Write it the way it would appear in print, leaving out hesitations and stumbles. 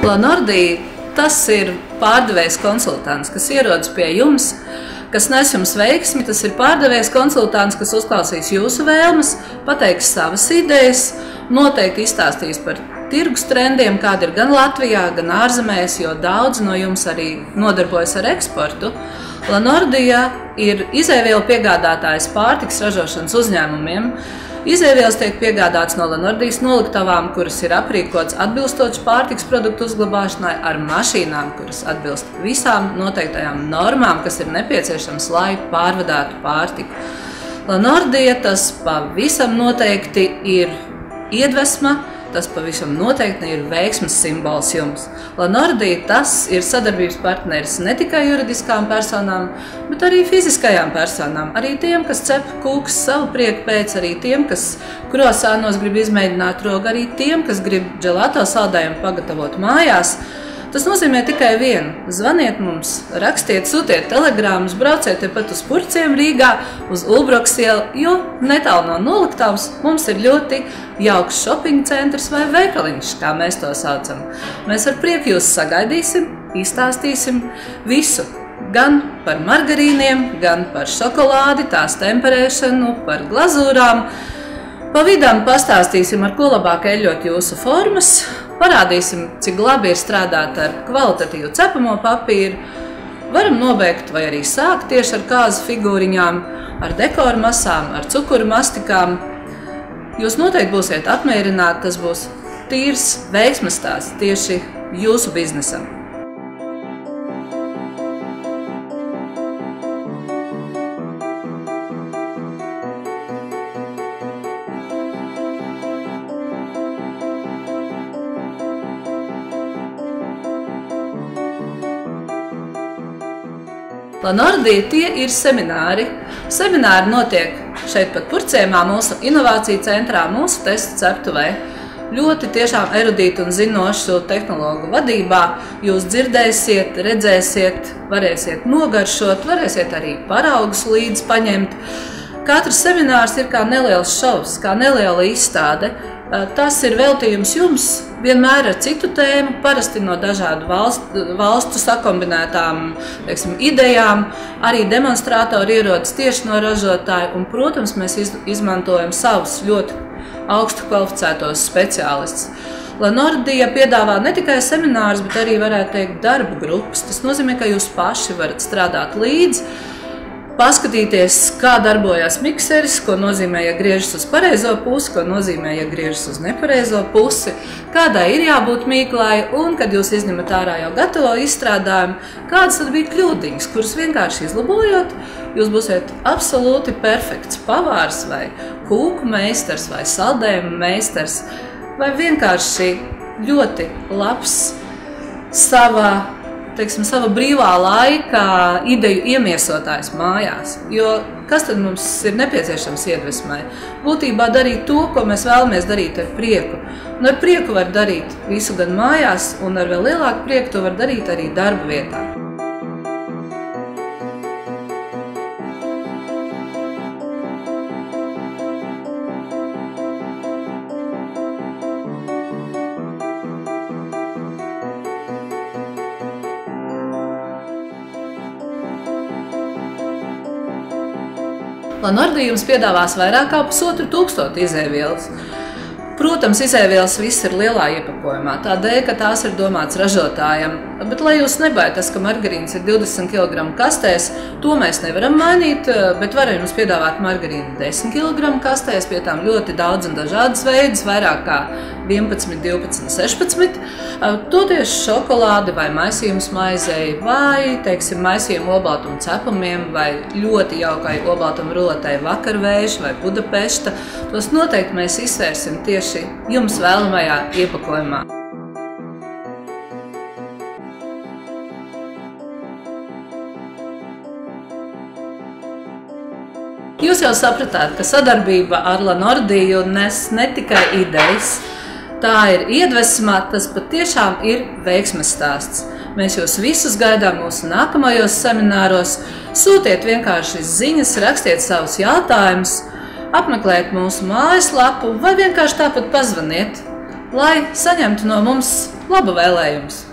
Lanordi tas ir pārdevējs konsultants, kas ierodas pie jums, kas nes jums veiksmi. Tas ir pārdevējs konsultants, kas uzklausīs jūsu vēlmes, pateiks savas idejas, noteikti izstāstīs par tirgus trendiem, kādi ir gan Latvijā, gan ārzemēs, jo daudz no jums arī nodarbojas ar eksportu. Lanordi ir izēvielu piegādātājs pārtikas ražošanas uzņēmumiem. Izēvielas tiek piegādātas no Lanordijas noliktavām, kuras ir aprīkotas atbilstoši pārtikas produktu uzglabāšanai, ar mašīnām, kuras atbilst visām noteiktajām normām, kas ir nepieciešams, lai pārvadātu pārtiku. Lanordija tas pavisam noteikti ir iedvesma, tas pavisam noteikti ir veiksmes simbols jums. Lanordi tas ir sadarbības partneris ne tikai juridiskām personām, bet arī fiziskajām personām. Arī tiem, kas cep kūkas savu prieku pēc, arī tiem, kas krosānos grib izmēģināt rogu, arī tiem, kas grib dželato saldējumu pagatavot mājās. Tas nozīmē tikai vienu. Zvaniet mums, rakstiet, sūtiet telegrāmus, brauciet tepat uz Purciem Rīgā, uz Ulbrokas ielu, jo netālu no noliktavas mums ir ļoti jauks shopping centrs vai veikaliņš, kā mēs to saucam. Mēs ar prieku jūs sagaidīsim, izstāstīsim visu. Gan par margarīniem, gan par šokolādi, tās temperēšanu, par glazūrām. Pa vidām pastāstīsim, ar ko labāk eļļot jūsu formas, parādīsim, cik labi ir strādāt ar kvalitatīvu cepamo papīru. Varam nobeigt vai arī sākt tieši ar kāzu figūriņām, ar dekoru masām, ar cukuru mastikām. Jūs noteikti būsiet apmierināti, tas būs tīrs veiksmes stāsts tieši jūsu biznesam. Lanordi tie ir semināri. Semināri notiek šeit pat Purciemā, mūsu inovāciju centrā, mūsu testu ceptuvē. Ļoti tiešām erudītu un zinošu tehnologu vadībā. Jūs dzirdēsiet, redzēsiet, varēsiet nogaršot, varēsiet arī paraugus līdzi paņemt. Katrs seminārs ir kā neliels šovs, kā neliela izstāde. Tas ir veltījums jums, vienmēr ar citu tēmu, parasti no dažādu valstu sakombinētām, teiksim, idejām. Arī demonstrātori ierodas tieši no ražotāju, un, protams, mēs izmantojam savus ļoti augstu kvalificētos speciālistus. Lanordija piedāvā ne tikai seminārus, bet arī, varētu teikt, darba grupas. Tas nozīmē, ka jūs paši varat strādāt līdzi, paskatīties, kā darbojas mikseris, ko nozīmē, ja griežas uz pareizo pusi, ko nozīmē, ja griežas uz nepareizo pusi, kādai ir jābūt mīklai, un, kad jūs izņemat ārā jau gatavo izstrādājumu, kādas tad bija kļūdiņas, kuras vienkārši izlabojot, jūs būsiet absolūti perfekts pavārs vai kūku meistars vai saldējumu meistars, vai vienkārši ļoti labs sava brīvā laikā ideju iemiesotājs mājās. Jo kas tad mums ir nepieciešams iedvesmai? Būtībā darīt to, ko mēs vēlamies darīt ar prieku. Un ar prieku var darīt visu gan mājās, un ar vēl lielāku prieku to var darīt arī darba vietā. Lanordi jums piedāvās vairāk kā 1500 izēvielas. Protams, izēvielas viss ir lielā iepakojumā, tādēļ, ka tās ir domāts ražotājam. Bet, lai jūs nebaidas, ka margarīns ir 20 kg kastēs, to mēs nevaram mainīt, bet varam jums piedāvāt margarīnu 10 kg kastēs, pie tām ļoti daudz un dažādas veidus, vairāk kā 11, 12, 16. Toties šokolādi vai maisījums maizei, vai, teiksim, maisījumu obaltumu cepumiem, vai ļoti jaukai obaltumu ruletei vakarvēž vai Budapešta, tos noteikti mēs izsvērsim tieši jums vēlamajā iepakojumā. Jūs jau sapratāt, ka sadarbība ar Lanordiju nes ne tikai idejas, tā ir iedvesma, tas patiešām ir veiksmes stāsts. Mēs jūs visus gaidām mūsu nākamajos semināros. Sūtiet vienkārši ziņas, rakstiet savus jautājumus, apmeklēt mūsu mājaslapu vai vienkārši tāpat pazvaniet, lai saņemtu no mums Labu vēlējumus!